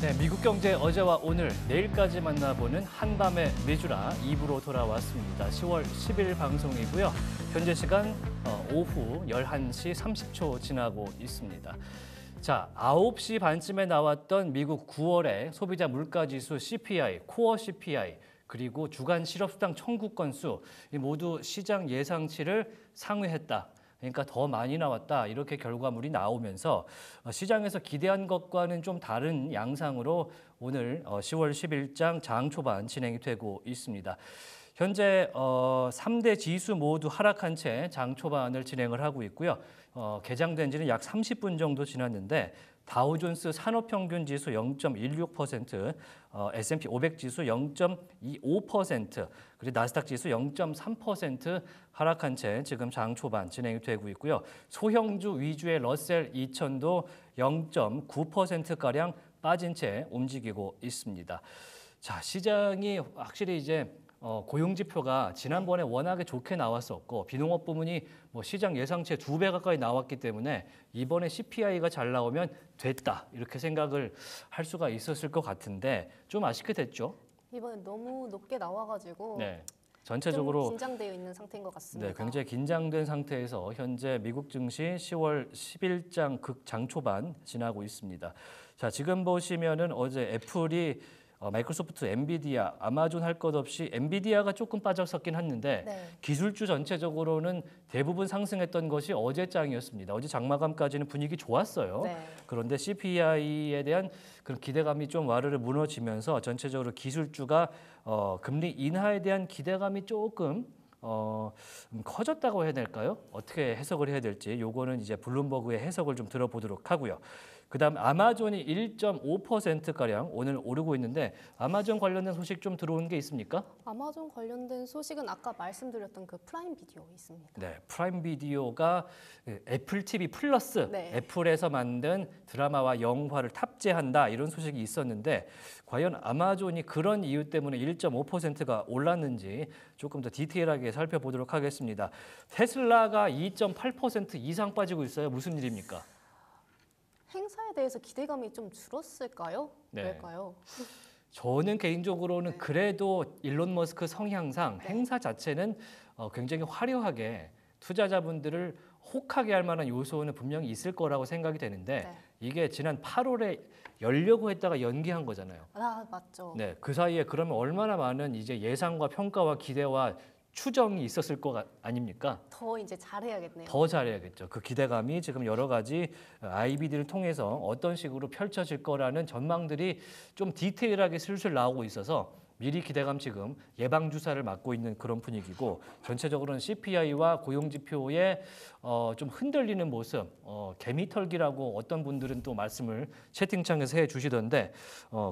네, 미국 경제 어제와 오늘, 내일까지 만나보는 한밤의 미주라 2부로 돌아왔습니다. 10월 10일 방송이고요. 현재 시간 오후 11시 30초 지나고 있습니다. 자, 9시 반쯤에 나왔던 미국 9월의 소비자 물가지수 CPI, 코어 CPI, 그리고 주간 실업수당 청구 건수 이 모두 시장 예상치를 상회했다. 그러니까 더 많이 나왔다 이렇게 결과물이 나오면서 시장에서 기대한 것과는 좀 다른 양상으로 오늘 10월 10일장 장 초반 진행이 되고 있습니다. 현재 3대 지수 모두 하락한 채 장 초반을 진행을 하고 있고요. 개장된 지는 약 30분 정도 지났는데 다우존스 산업평균지수 0.16%, S&P 500 지수 0.25%, 그리고 나스닥 지수 0.3% 하락한 채 지금 장 초반 진행이 되고 있고요. 소형주 위주의 러셀 2000도 0.9%가량 빠진 채 움직이고 있습니다. 자, 시장이 확실히 이제 고용지표가 지난번에 워낙에 좋게 나왔었고 비농업 부문이 뭐 시장 예상치의 2배 가까이 나왔기 때문에 이번에 CPI가 잘 나오면 됐다 이렇게 생각을 할 수가 있었을 것 같은데 좀 아쉽게 됐죠. 이번에 너무 높게 나와가지고 네, 전체적으로 좀 긴장되어 있는 상태인 것 같습니다. 네, 굉장히 긴장된 상태에서 현재 미국 증시 10월 10일장 극장 초반 지나고 있습니다. 자, 지금 보시면은 어제 애플이 마이크로소프트, 엔비디아, 아마존 할 것 없이 엔비디아가 조금 빠졌었긴 했는데 네. 기술주 전체적으로는 대부분 상승했던 것이 어제 장이었습니다. 어제 장마감까지는 분위기 좋았어요. 네. 그런데 CPI에 대한 그런 기대감이 좀 와르르 무너지면서 전체적으로 기술주가 금리 인하에 대한 기대감이 조금 커졌다고 해야 될까요? 어떻게 해석을 해야 될지 요거는 이제 블룸버그의 해석을 좀 들어보도록 하고요. 그다음 아마존이 1.5%가량 오늘 오르고 있는데 아마존 관련된 소식 좀 들어온 게 있습니까? 아마존 관련된 소식은 아까 말씀드렸던 그 프라임 비디오 있습니다. 네, 프라임 비디오가 애플 TV 플러스, 네. 애플에서 만든 드라마와 영화를 탑재한다 이런 소식이 있었는데 과연 아마존이 그런 이유 때문에 1.5%가 올랐는지 조금 더 디테일하게 살펴보도록 하겠습니다. 테슬라가 2.8% 이상 빠지고 있어요. 무슨 일입니까? 행사에 대해서 기대감이 좀 줄었을까요? 네. 왜일까요? 저는 개인적으로는 그래도 일론 머스크 성향상 네. 행사 자체는 굉장히 화려하게 투자자분들을 혹하게 할 만한 요소는 분명히 있을 거라고 생각이 되는데 네. 이게 지난 8월에 열려고 했다가 연기한 거잖아요. 아, 맞죠. 네, 그 사이에 그러면 얼마나 많은 이제 예상과 평가와 기대와 추정이 있었을 거 아닙니까? 더 이제 잘해야겠네요. 더 잘해야겠죠. 그 기대감이 지금 여러 가지 IBD를 통해서 어떤 식으로 펼쳐질 거라는 전망들이 좀 디테일하게 슬슬 나오고 있어서 미리 기대감 지금 예방 주사를 맞고 있는 그런 분위기고 전체적으로는 CPI와 고용지표에 좀 흔들리는 모습, 개미털기라고 어떤 분들은 또 말씀을 채팅창에서 해주시던데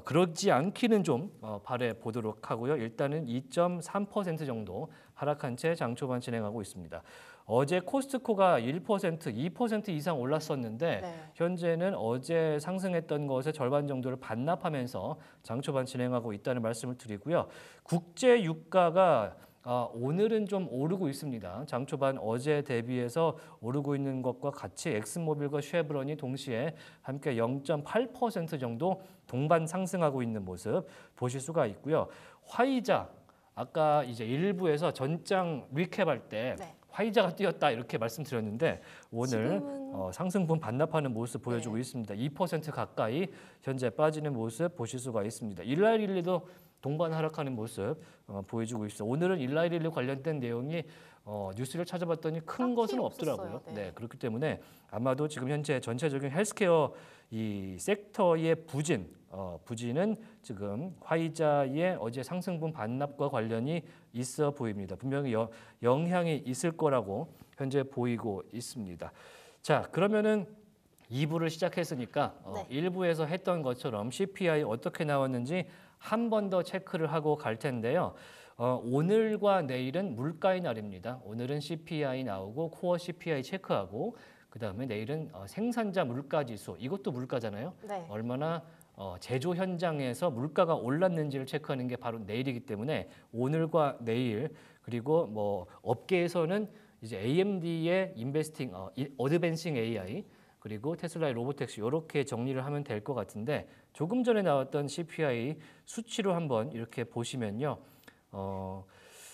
그러지 않기는 좀 바래 보도록 하고요. 일단은 2.3% 정도 하락한 채 장 초반 진행하고 있습니다. 어제 코스트코가 1%, 2% 이상 올랐었는데 네. 현재는 어제 상승했던 것의 절반 정도를 반납하면서 장 초반 진행하고 있다는 말씀을 드리고요. 국제 유가가 오늘은 좀 오르고 있습니다. 장 초반 어제 대비해서 오르고 있는 것과 같이 엑슨모빌과 쉐브론이 동시에 함께 0.8% 정도 동반 상승하고 있는 모습 보실 수가 있고요. 화이자 아까 이제 일부에서 전장 리캡할 때 네. 화이자가 뛰었다 이렇게 말씀드렸는데 오늘 지금은 상승분 반납하는 모습 보여주고 네. 있습니다. 2% 가까이 현재 빠지는 모습 보실 수가 있습니다. 일라이릴리도 동반 하락하는 모습 보여주고 있습니다. 오늘은 일라이릴리 관련된 내용이 뉴스를 찾아봤더니 큰 딱히 것은 없었어요. 없더라고요. 네. 네, 그렇기 때문에 아마도 지금 현재 전체적인 헬스케어 이 섹터의 부진은 지금 화이자의 어제 상승분 반납과 관련이 있어 보입니다. 분명히 영향이 있을 거라고 현재 보이고 있습니다. 자, 그러면은 2부를 시작했으니까 네. 1부에서 했던 것처럼 CPI 어떻게 나왔는지 한 번 더 체크를 하고 갈 텐데요. 오늘과 내일은 물가의 날입니다. 오늘은 CPI 나오고 코어 CPI 체크하고 그다음에 내일은 생산자 물가지수 이것도 물가잖아요. 네. 얼마나 제조 현장에서 물가가 올랐는지를 체크하는 게 바로 내일이기 때문에 오늘과 내일 그리고 뭐 업계에서는 이제 AMD의 인베스팅 어드밴싱 AI 그리고 테슬라의 로보택시 이렇게 정리를 하면 될 것 같은데 조금 전에 나왔던 CPI 수치로 한번 이렇게 보시면요.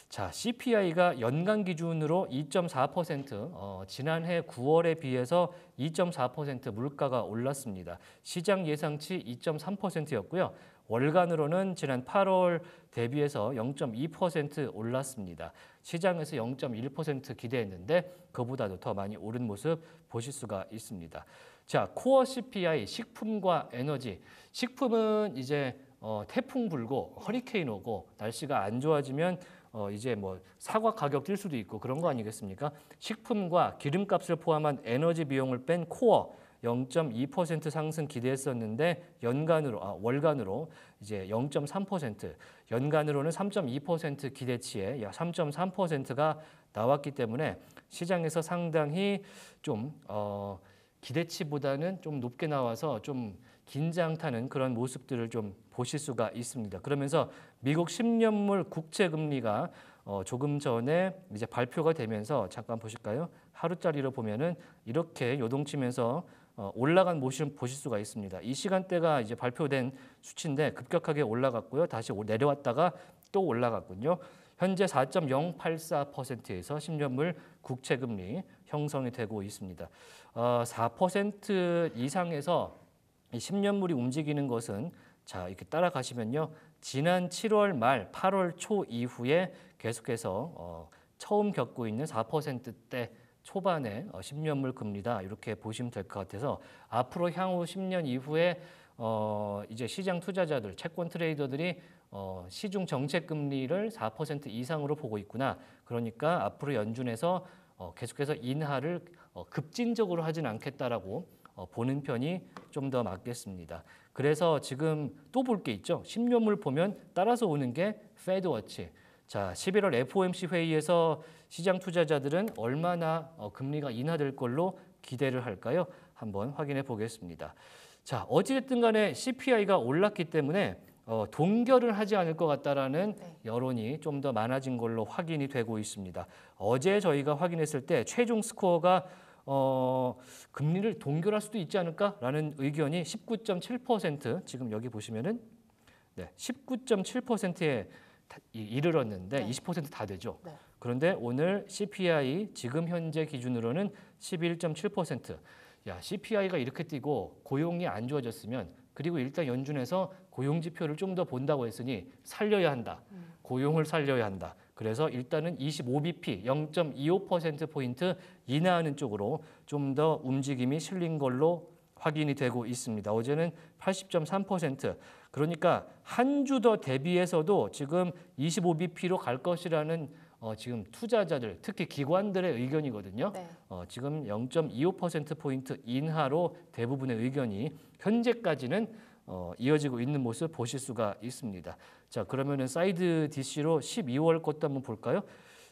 자, CPI가 연간 기준으로 2.4%, 지난해 9월에 비해서 2.4% 물가가 올랐습니다. 시장 예상치 2.3%였고요. 월간으로는 지난 8월 대비해서 0.2% 올랐습니다. 시장에서 0.1% 기대했는데 그보다도 더 많이 오른 모습 보실 수가 있습니다. 자, 코어 CPI 식품과 에너지. 식품은 이제 태풍 불고 허리케인 오고 날씨가 안 좋아지면 이제 뭐 사과 가격 뛸 수도 있고 그런 거 아니겠습니까? 식품과 기름값을 포함한 에너지 비용을 뺀 코어 0.2% 상승 기대했었는데 월간으로 이제 0.3%, 연간으로는 3.2% 기대치에 약 3.3%가 나왔기 때문에 시장에서 상당히 좀 기대치보다는 좀 높게 나와서 좀 긴장 타는 그런 모습들을 좀 보실 수가 있습니다. 그러면서 미국 10년물 국채 금리가 조금 전에 이제 발표가 되면서 잠깐 보실까요? 하루짜리로 보면은 이렇게 요동치면서 올라간 모습을 보실 수가 있습니다. 이 시간대가 이제 발표된 수치인데 급격하게 올라갔고요. 다시 내려왔다가 또 올라갔군요. 현재 4.084%에서 10년물 국채 금리 형성이 되고 있습니다. 4% 이상에서 이 10년물이 움직이는 것은 자 이렇게 따라가시면요. 지난 7월 말 8월 초 이후에 계속해서 처음 겪고 있는 4%대 초반의 10년물 금리다 이렇게 보시면 될 것 같아서 앞으로 향후 10년 이후에 이제 시장 투자자들, 채권 트레이더들이 시중 정책 금리를 4% 이상으로 보고 있구나. 그러니까 앞으로 연준에서 계속해서 인하를 급진적으로 하진 않겠다라고 보는 편이 좀 더 맞겠습니다. 그래서 지금 또 볼 게 있죠. 10년물 보면 따라서 오는 게 페드워치. 자, 11월 FOMC 회의에서 시장 투자자들은 얼마나 금리가 인하될 걸로 기대를 할까요? 한번 확인해 보겠습니다. 자, 어찌됐든 간에 CPI가 올랐기 때문에 동결을 하지 않을 것 같다라는 여론이 좀 더 많아진 걸로 확인이 되고 있습니다. 어제 저희가 확인했을 때 최종 스코어가 금리를 동결할 수도 있지 않을까라는 의견이 19.7% 지금 여기 보시면은 19.7%에 이르렀는데 20% 되죠. 네. 그런데 오늘 CPI 지금 현재 기준으로는 11.7%. 야, CPI가 이렇게 뛰고 고용이 안 좋아졌으면 그리고 일단 연준에서 고용 지표를 좀 더 본다고 했으니 살려야 한다. 고용을 살려야 한다. 그래서 일단은 25bp 0.25%포인트 인하하는 쪽으로 좀 더 움직임이 실린 걸로 확인이 되고 있습니다. 어제는 80.3%. 그러니까 한 주 더 대비해서도 지금 25bp로 갈 것이라는 지금 투자자들, 특히 기관들의 의견이거든요. 네. 지금 0.25%포인트 인하로 대부분의 의견이 현재까지는 이어지고 있는 모습 보실 수가 있습니다. 자, 그러면은 사이드 DC로 12월 것도 한번 볼까요?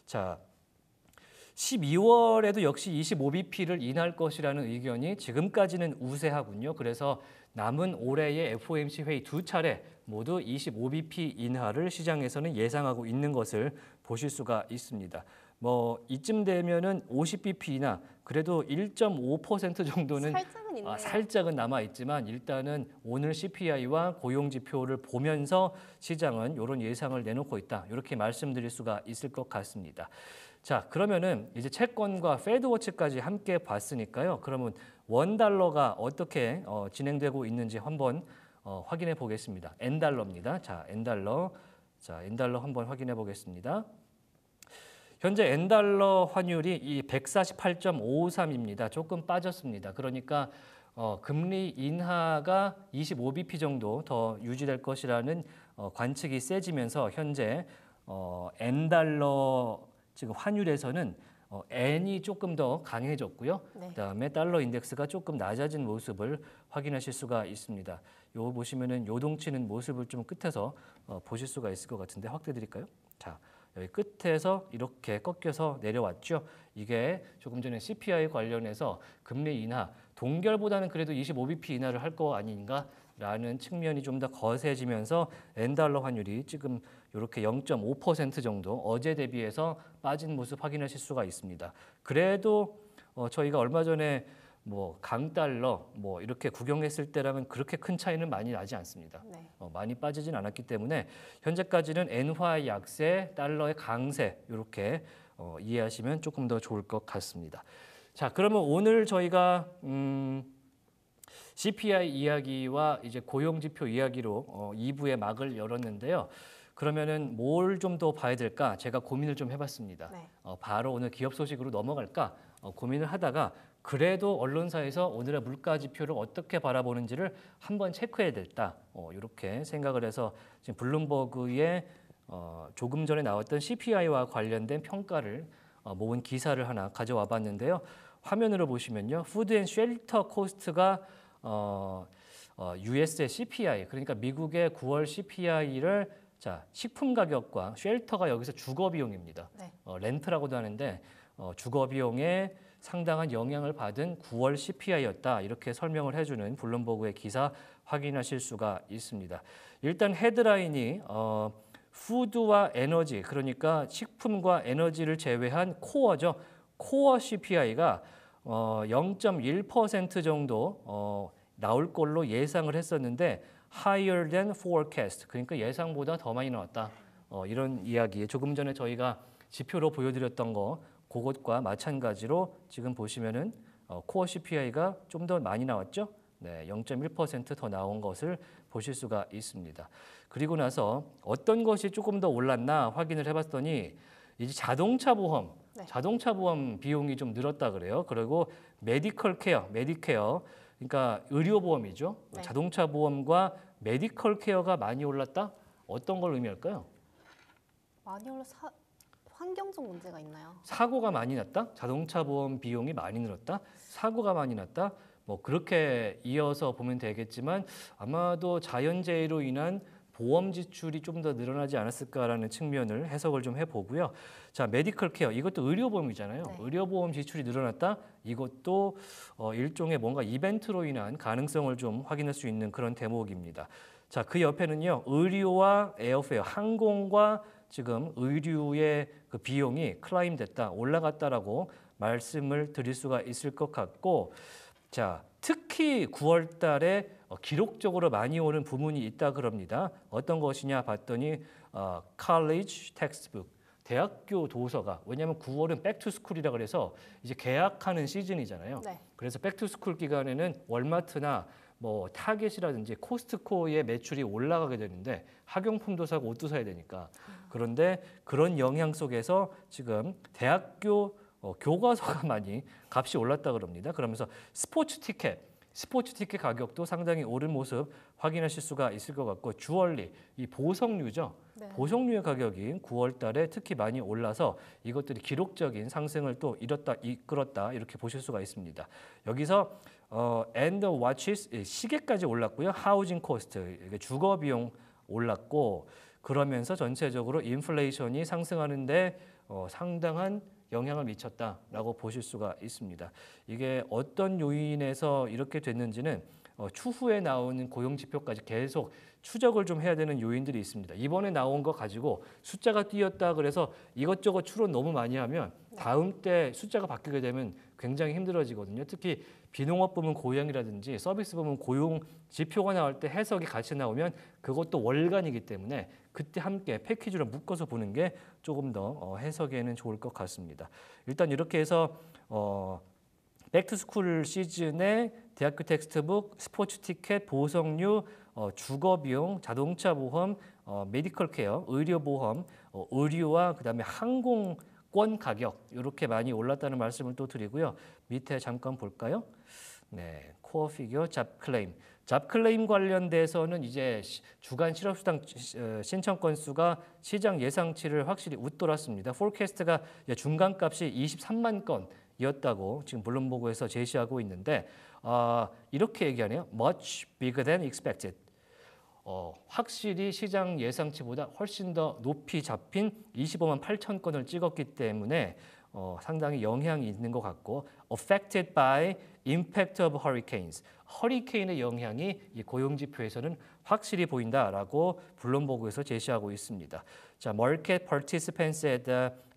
자, 12월에도 역시 25bp를 인할 것이라는 의견이 지금까지는 우세하군요. 그래서 남은 올해의 FOMC 회의 두 차례 모두 25bp 인하를 시장에서는 예상하고 있는 것을 보실 수가 있습니다. 뭐 이쯤 되면은 50bp나 그래도 1.5% 정도는 살짝은 있네요. 살짝은 남아 있지만 일단은 오늘 CPI와 고용 지표를 보면서 시장은 이런 예상을 내놓고 있다. 이렇게 말씀드릴 수가 있을 것 같습니다. 자, 그러면은 이제 채권과 페드워치까지 함께 봤으니까요. 그러면 원달러가 어떻게 진행되고 있는지 한번 확인해 보겠습니다. N달러입니다. 자, N달러. 자, N달러 한번 확인해 보겠습니다. 현재 N달러 환율이 이 148.53입니다. 조금 빠졌습니다. 그러니까 금리 인하가 25bp 정도 더 유지될 것이라는 관측이 세지면서 현재 N달러 지금 환율에서는 N이 조금 더 강해졌고요. 네. 그다음에 달러 인덱스가 조금 낮아진 모습을 확인하실 수가 있습니다. 요 보시면은 요동치는 모습을 좀 끝에서 보실 수가 있을 것 같은데 확대 드릴까요? 자, 여기 끝에서 이렇게 꺾여서 내려왔죠. 이게 조금 전에 CPI 관련해서 금리 인하, 동결보다는 그래도 25bp 인하를 할 거 아닌가라는 측면이 좀 더 거세지면서 N달러 환율이 지금 이렇게 0.5% 정도 어제 대비해서 빠진 모습 확인하실 수가 있습니다. 그래도 저희가 얼마 전에 뭐 강달러 뭐 이렇게 구경했을 때랑은 그렇게 큰 차이는 많이 나지 않습니다. 네. 많이 빠지진 않았기 때문에 현재까지는 엔화의 약세, 달러의 강세 이렇게 이해하시면 조금 더 좋을 것 같습니다. 자, 그러면 오늘 저희가 CPI 이야기와 이제 고용지표 이야기로 2부의 막을 열었는데요. 그러면은 뭘 좀 더 봐야 될까? 제가 고민을 좀 해봤습니다. 네. 바로 오늘 기업 소식으로 넘어갈까? 고민을 하다가 그래도 언론사에서 오늘의 물가 지표를 어떻게 바라보는지를 한번 체크해야 됐다. 이렇게 생각을 해서 지금 블룸버그의 조금 전에 나왔던 CPI와 관련된 평가를 모은 기사를 하나 가져와 봤는데요. 화면으로 보시면요. 푸드 앤 쉘터 코스트가 US의 CPI, 그러니까 미국의 9월 CPI를 자, 식품 가격과 쉘터가 여기서 주거 비용입니다. 네. 렌트라고도 하는데 주거 비용에 상당한 영향을 받은 9월 CPI였다. 이렇게 설명을 해주는 블룸버그의 기사 확인하실 수가 있습니다. 일단 헤드라인이 푸드와 에너지, 그러니까 식품과 에너지를 제외한 코어죠. 코어 CPI가 0.1% 정도 나올 걸로 예상을 했었는데 higher than forecast, 그러니까 예상보다 더 많이 나왔다. 이런 이야기, 조금 전에 저희가 지표로 보여드렸던 거 그것과 마찬가지로 지금 보시면은 코어 CPI가 좀 더 많이 나왔죠. 네, 0.1% 더 나온 것을 보실 수가 있습니다. 그리고 나서 어떤 것이 조금 더 올랐나 확인을 해봤더니 이제 자동차 보험, 네. 자동차 보험 비용이 좀 늘었다 그래요. 그리고 메디컬 케어, 메디케어, 그러니까 의료보험이죠. 네. 자동차 보험과 메디컬 케어가 많이 올랐다? 어떤 걸 의미할까요? 많이 올라 환경적 문제가 있나요? 사고가 많이 났다? 자동차 보험 비용이 많이 늘었다? 사고가 많이 났다? 뭐 그렇게 이어서 보면 되겠지만 아마도 자연재해로 인한 보험 지출이 좀 더 늘어나지 않았을까라는 측면을 해석을 좀 해보고요. 자, 메디컬 케어, 이것도 의료보험이잖아요. 네. 의료보험 지출이 늘어났다? 이것도 일종의 뭔가 이벤트로 인한 가능성을 좀 확인할 수 있는 그런 대목입니다. 자, 그 옆에는요. 의료와 에어페어, 항공과 지금 의류의 그 비용이 클라임 됐다, 올라갔다라고 말씀을 드릴 수가 있을 것 같고, 자, 특히 9월 달에 기록적으로 많이 오는 부문이 있다 그럽니다. 어떤 것이냐 봤더니 college textbook, 대학교 도서가, 왜냐하면 9월은 백투스쿨이라 그래서 이제 개학하는 시즌이잖아요. 네. 그래서 백투스쿨 기간에는 월마트나 뭐 타겟이라든지 코스트코의 매출이 올라가게 되는데 학용품도 사고 옷도 사야 되니까. 그런데 그런 영향 속에서 지금 대학교 교과서가 많이 값이 올랐다 그럽니다. 그러면서 스포츠 티켓 가격도 상당히 오른 모습 확인하실 수가 있을 것 같고, 주얼리, 이 보석류죠. 네. 보석류의 가격이 9월 달에 특히 많이 올라서 이것들이 기록적인 상승을 또 이끌었다 이렇게 보실 수가 있습니다. 여기서 and watches, 시계까지 올랐고요. 하우징 코스트, 주거 비용 올랐고, 그러면서 전체적으로 인플레이션이 상승하는데 상당한 영향을 미쳤다라고 보실 수가 있습니다. 이게 어떤 요인에서 이렇게 됐는지는 추후에 나오는 고용 지표까지 계속 추적을 좀 해야 되는 요인들이 있습니다. 이번에 나온 거 가지고 숫자가 뛰었다 그래서 이것저것 추론 너무 많이 하면 다음 때 숫자가 바뀌게 되면 굉장히 힘들어지거든요. 특히 비농업 부문 고용이라든지 서비스 부문 고용 지표가 나올 때 해석이 같이 나오면 그것도 월간이기 때문에 그때 함께 패키지로 묶어서 보는 게 조금 더 해석에는 좋을 것 같습니다. 일단 이렇게 해서 백투스쿨 시즌에 대학교 텍스트북, 스포츠 티켓, 보석류, 주거 비용, 자동차 보험, 메디컬 케어, 의료 보험, 의류와 그다음에 항공권 가격 이렇게 많이 올랐다는 말씀을 또 드리고요. 밑에 잠깐 볼까요? 네, 코어 피규어 잡클레임 관련돼서는 이제 주간 실업수당 신청 건수가 시장 예상치를 확실히 웃돌았습니다. 포캐스트가 중간값이 23만 건이었다고 지금 블룸버그에서 제시하고 있는데 이렇게 얘기하네요. Much bigger than expected. 확실히 시장 예상치보다 훨씬 더 높이 잡힌 25만 8천 건을 찍었기 때문에 상당히 영향이 있는 것 같고, affected by impact of hurricanes. 허리케인의 영향이 이 고용지표에서는 확실히 보인다라고 블룸버그에서 제시하고 있습니다. 자, market participants had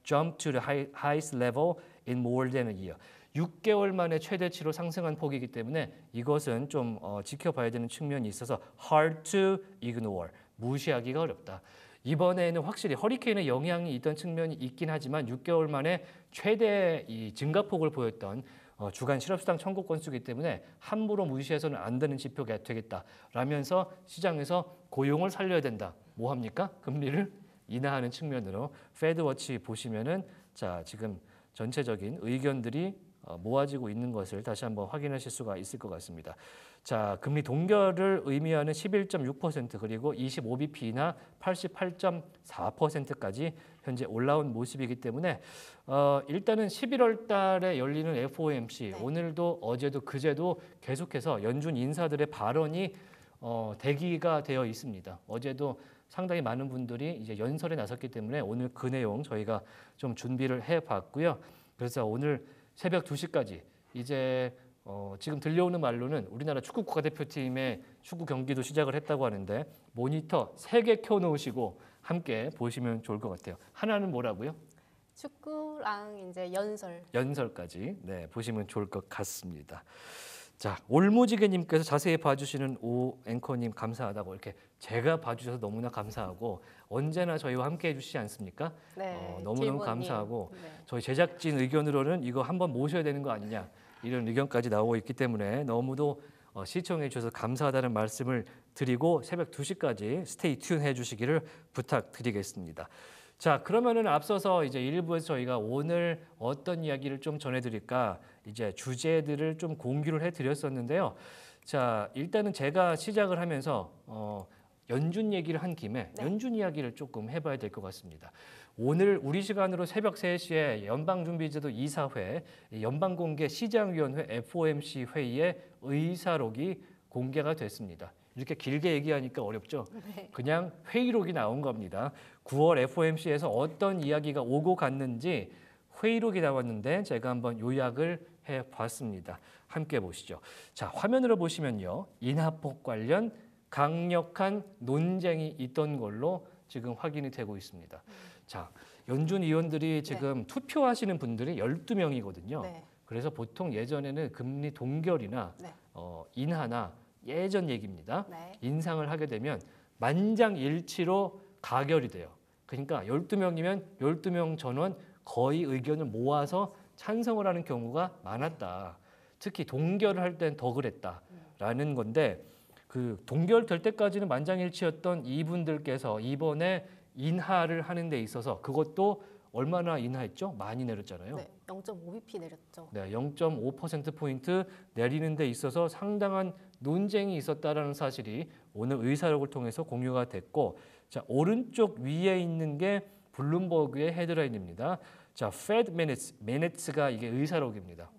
jumped to the highest level in more than a year. 6개월 만에 최대치로 상승한 폭이기 때문에 이것은 좀 지켜봐야 되는 측면이 있어서 hard to ignore, 무시하기가 어렵다. 이번에는 확실히 허리케인의 영향이 있던 측면이 있긴 하지만 6개월 만에 최대 이 증가폭을 보였던 주간 실업수당 청구 건수이기 때문에 함부로 무시해서는 안 되는 지표가 되겠다라면서 시장에서 고용을 살려야 된다. 뭐 합니까? 금리를 인하하는 측면으로 페드워치 보시면은 자 지금 전체적인 의견들이 모아지고 있는 것을 다시 한번 확인하실 수가 있을 것 같습니다. 자, 금리 동결을 의미하는 11.6% 그리고 25bp나 88.4%까지 현재 올라온 모습이기 때문에 일단은 11월 달에 열리는 FOMC 네. 오늘도 어제도 그제도 계속해서 연준 인사들의 발언이 대기가 되어 있습니다. 어제도 상당히 많은 분들이 이제 연설에 나섰기 때문에 오늘 그 내용 저희가 좀 준비를 해봤고요. 그래서 오늘 새벽 2시까지 이제 지금 들려오는 말로는 우리나라 축구 국가대표팀의 축구 경기도 시작을 했다고 하는데 모니터 3개 켜놓으시고 함께 보시면 좋을 것 같아요. 하나는 뭐라고요? 축구랑 이제 연설. 연설까지 보시면 좋을 것 같습니다. 자, 올무지개님께서 자세히 봐주시는 오 앵커님 감사하다고 이렇게 제가 봐주셔서 너무나 감사하고 언제나 저희와 함께 해주시지 않습니까? 네, 너무너무 질문님. 감사하고 네. 저희 제작진 의견으로는 이거 한번 모셔야 되는 거 아니냐 이런 의견까지 나오고 있기 때문에 너무도 시청해 주셔서 감사하다는 말씀을 드리고 새벽 2시까지 스테이 튠 해주시기를 부탁드리겠습니다. 자, 그러면은 앞서서 이제 1부에서 저희가 오늘 어떤 이야기를 좀 전해드릴까 이제 주제들을 좀 공유를 해드렸었는데요. 자, 일단은 제가 시작을 하면서 연준 얘기를 한 김에 네. 연준 이야기를 조금 해봐야 될 것 같습니다. 오늘 우리 시간으로 새벽 3시에 연방준비제도 이사회 연방공개시장위원회 FOMC 회의의 의사록이 공개가 됐습니다. 이렇게 길게 얘기하니까 어렵죠? 네. 그냥 회의록이 나온 겁니다. 9월 FOMC에서 어떤 이야기가 오고 갔는지 회의록이 나왔는데 제가 한번 요약을 해봤습니다. 함께 보시죠. 자, 화면으로 보시면요. 인하폭 관련 강력한 논쟁이 있던 걸로 지금 확인이 되고 있습니다. 자, 연준 위원들이 지금 투표하시는 분들이 12명이거든요. 네. 그래서 보통 예전에는 금리 동결이나 네. 인하나 예전 얘기입니다. 네. 인상을 하게 되면 만장일치로 가결이 돼요. 그러니까 12명이면 12명 전원 거의 의견을 모아서 찬성을 하는 경우가 많았다. 특히 동결을 할 땐 더 그랬다라는 건데 그 동결될 때까지는 만장일치였던 이분들께서 이번에 인하를 하는 데 있어서 그것도 얼마나 인하했죠? 많이 내렸잖아요. 네. 0.5bp 내렸죠. 네, 0.5%포인트 내리는 데 있어서 상당한 논쟁이 있었다라는 사실이 오늘 의사록을 통해서 공유가 됐고 자, 오른쪽 위에 있는 게 블룸버그의 헤드라인입니다. 자, Fed Minutes가 이게 의사록입니다.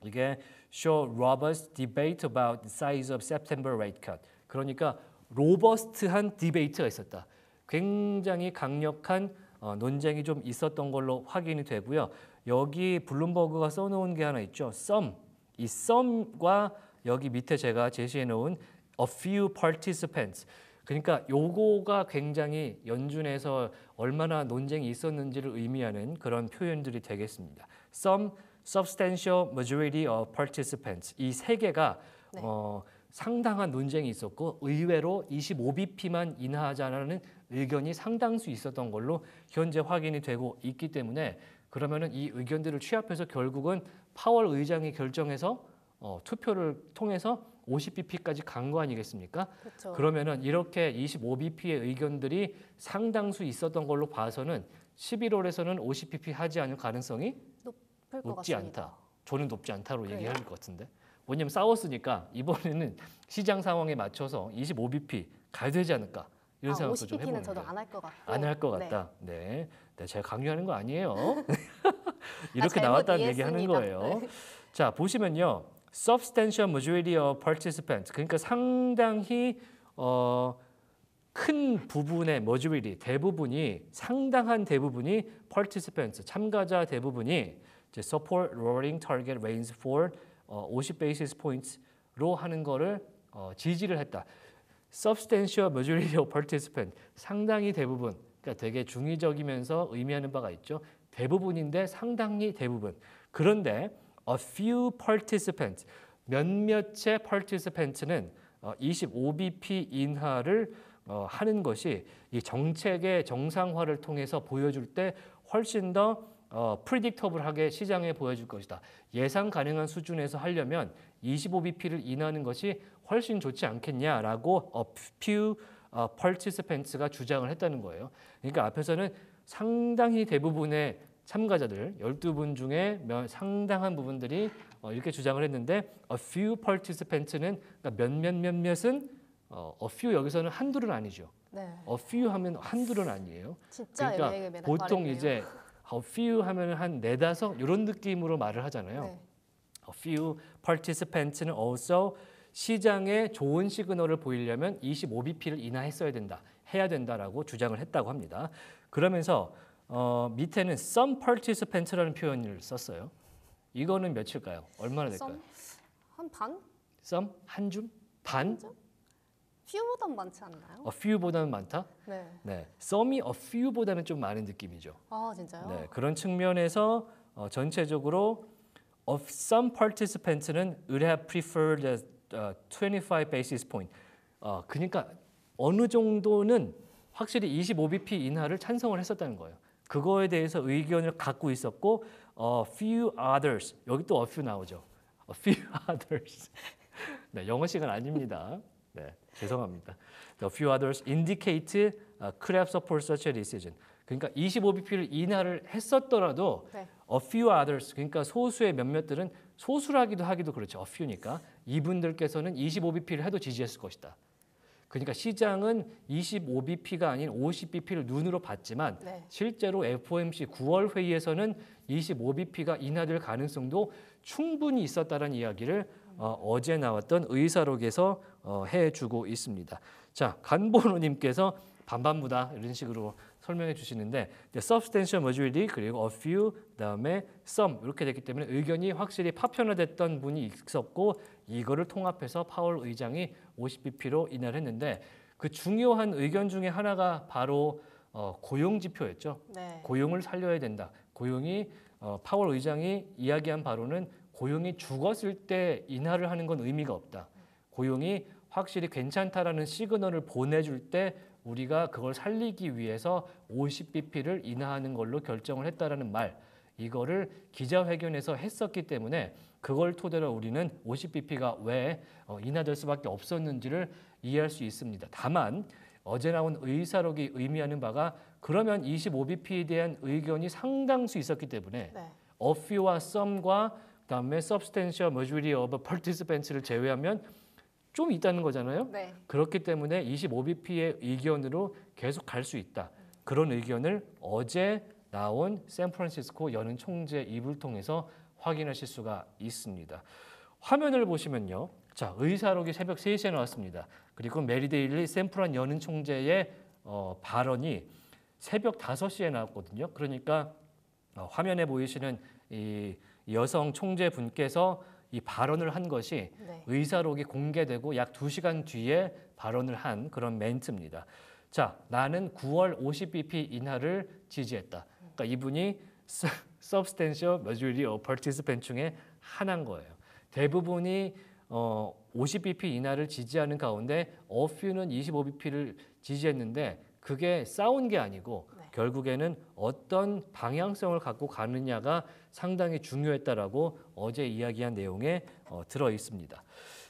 이게 show robust debate about the size of September rate cut. 그러니까 로버스트한 디베이트가 있었다. 굉장히 강력한 논쟁이 좀 있었던 걸로 확인이 되고요. 여기 블룸버그가 써놓은 게 하나 있죠. sum. 이 sum과 여기 밑에 제가 제시해 놓은 a few participants. 그러니까 요거가 굉장히 연준에서 얼마나 논쟁이 있었는지를 의미하는 그런 표현들이 되겠습니다. Some substantial majority of participants. 이 세 개가 네. 상당한 논쟁이 있었고 의외로 25bp만 인하하자는 의견이 상당수 있었던 걸로 현재 확인이 되고 있기 때문에 그러면은 이 의견들을 취합해서 결국은 파월 의장이 결정해서 투표를 통해서 50bp까지 간 거 아니겠습니까? 그렇죠. 그러면은 이렇게 25bp의 의견들이 상당수 있었던 걸로 봐서는 11월에서는 50bp 하지 않을 가능성이 높을 것 높지 같습니다. 않다. 저는 높지 않다로 그래요? 얘기할 것 같은데. 왜냐면 싸웠으니까 이번에는 시장 상황에 맞춰서 25bp 가야 되지 않을까 이런 생각도 좀 50bp는 해보는데 저도 안 할 것 같고. 안 할 것 네. 같다. 네, 제가 강요하는 거 아니에요. 이렇게 잘못 나왔다는 얘기 하는 이해했습니다. 거예요. 네. 자, 보시면요. substantial majority of participants. 그러니까 상당히 큰 부분의 majority, 대부분이 상당한 대부분이 participants, 참가자 대부분이 이제 support lowering target range for 50 basis points로 하는 거를 지지를 했다. substantial majority of participant, 상당히 대부분, 그러니까 되게 중의적이면서 의미하는 바가 있죠. 대부분인데 상당히 대부분. 그런데 a few participants, 몇몇의 participant는 25bp 인하를 하는 것이 이 정책의 정상화를 통해서 보여줄 때 훨씬 더 predictable하게 시장에 보여줄 것이다. 예상 가능한 수준에서 하려면 25bp를 인하하는 것이 훨씬 좋지 않겠냐라고 a few participants가 주장을 했다는 거예요. 그러니까 앞에서는 상당히 대부분의 참가자들 12분 중에 상당한 부분들이 이렇게 주장을 했는데 a few participants는 그러니까 몇몇은 a few 여기서는 한둘은 아니죠. 네. a few 하면 한둘은 아니에요. 진짜 그러니까 애매하게 보통 말했네요. 이제 a few 하면 한 네다섯 이런 느낌으로 말을 하잖아요. 네. A few participants는 also 시장에 좋은 시그널을 보이려면 25bp를 인하했어야 된다, 해야 된다라고 주장을 했다고 합니다. 그러면서 밑에는 some participants라는 표현을 썼어요. 이거는 몇일까요? 얼마나 될까요? 한 반? some 한 줌? 반? few보단 많지 않나요? A few보다는 많다? 네. 네, some이 a few보다는 좀 많은 느낌이죠. 아 진짜요? 네, 그런 측면에서 전체적으로 of some participants는 would have preferred 25 basis point. 그러니까 어느 정도는 확실히 25bp 인하를 찬성을 했었다는 거예요. 그거에 대해서 의견을 갖고 있었고 few others 여기 또 a few 나오죠. A few others. 네, 영어 시간 아닙니다. 네, 죄송합니다. The few others indicate could have support such a decision. 그러니까 25bp를 인하를 했었더라도 네. a few others 그러니까 소수의 몇몇들은 소수라기도 하기도 그렇죠. a few니까 이분들께서는 25bp를 해도 지지했을 것이다. 그러니까 시장은 25bp가 아닌 50bp를 눈으로 봤지만 네. 실제로 FOMC 9월 회의에서는 25bp가 인하될 가능성도 충분히 있었다는 이야기를 어제 나왔던 의사록에서 해주고 있습니다. 자, 간보노님께서 반반무다 이런 식으로 설명해 주시는데 substantial majority 그리고 a few 그다음에 some 이렇게 됐기 때문에 의견이 확실히 파편화됐던 분이 있었고 이거를 통합해서 파월 의장이 50bp로 인하를 했는데 그 중요한 의견 중에 하나가 바로 고용 지표였죠. 네. 고용을 살려야 된다. 고용이 파월 의장이 이야기한 바로는 고용이 죽었을 때 인하를 하는 건 의미가 없다. 고용이 확실히 괜찮다라는 시그널을 보내줄 때 우리가 그걸 살리기 위해서 50bp를 인하하는 걸로 결정을 했다라는 말 이거를 기자회견에서 했었기 때문에 그걸 토대로 우리는 50bp가 왜 인하될 수밖에 없었는지를 이해할 수 있습니다. 다만 어제 나온 의사록이 의미하는 바가 그러면 25bp에 대한 의견이 상당수 있었기 때문에 네. a few와 some과 그다음에 substantial majority of participants를 제외하면 좀 있다는 거잖아요. 네. 그렇기 때문에 25bp의 의견으로 계속 갈 수 있다. 그런 의견을 어제 나온 샌프란시스코 연은 총재 입을 통해서 확인하실 수가 있습니다. 화면을 보시면요. 자, 의사록이 새벽 3시에 나왔습니다. 그리고 메리 데일리 샌프란 연은 총재의 발언이 새벽 5시에 나왔거든요. 그러니까 화면에 보이시는 이 여성 총재분께서 이 발언을 한 것이 네. 의사록이 공개되고 약 2시간 뒤에 발언을 한 그런 멘트입니다. 자, 나는 9월 50bp 인하를 지지했다. 그러니까 이분이 substantial majority of participant 중에 하나인 거예요. 대부분이 50bp 인하를 지지하는 가운데 a few는 25bp를 지지했는데 그게 싸운 게 아니고 네. 결국에는 어떤 방향성을 갖고 가느냐가 상당히 중요했다라고 어제 이야기한 내용에 들어 있습니다.